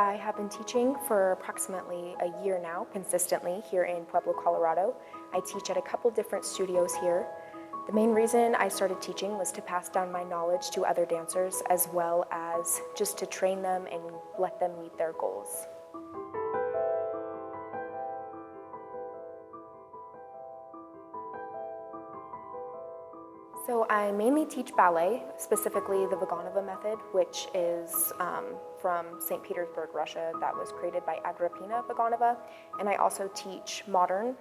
I have been teaching for approximately a year now, consistently, here in Pueblo, Colorado. I teach at a couple different studios here. The main reason I started teaching was to pass down my knowledge to other dancers, as well as just to train them and let them meet their goals. So I mainly teach ballet, specifically the Vaganova method, which is from St. Petersburg, Russia, that was created by Agrippina Vaganova. And I also teach modern.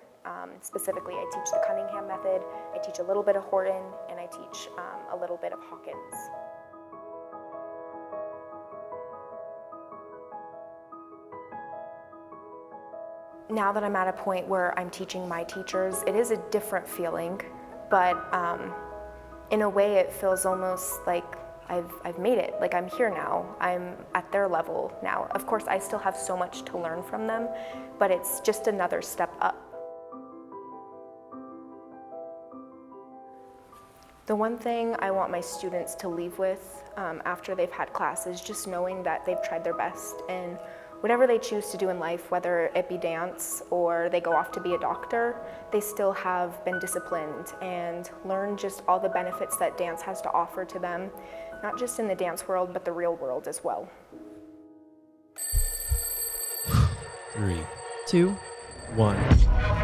Specifically, I teach the Cunningham method, I teach a little bit of Horton, and I teach a little bit of Hawkins. Now that I'm at a point where I'm teaching my teachers, it is a different feeling, but in a way it feels almost like I've made it, like I'm here now, I'm at their level now. Of course, I still have so much to learn from them, but it's just another step up. The one thing I want my students to leave with after they've had class is just knowing that they've tried their best, and whatever they choose to do in life, whether it be dance or they go off to be a doctor, they still have been disciplined and learned just all the benefits that dance has to offer to them, not just in the dance world, but the real world as well. 3, 2, 1.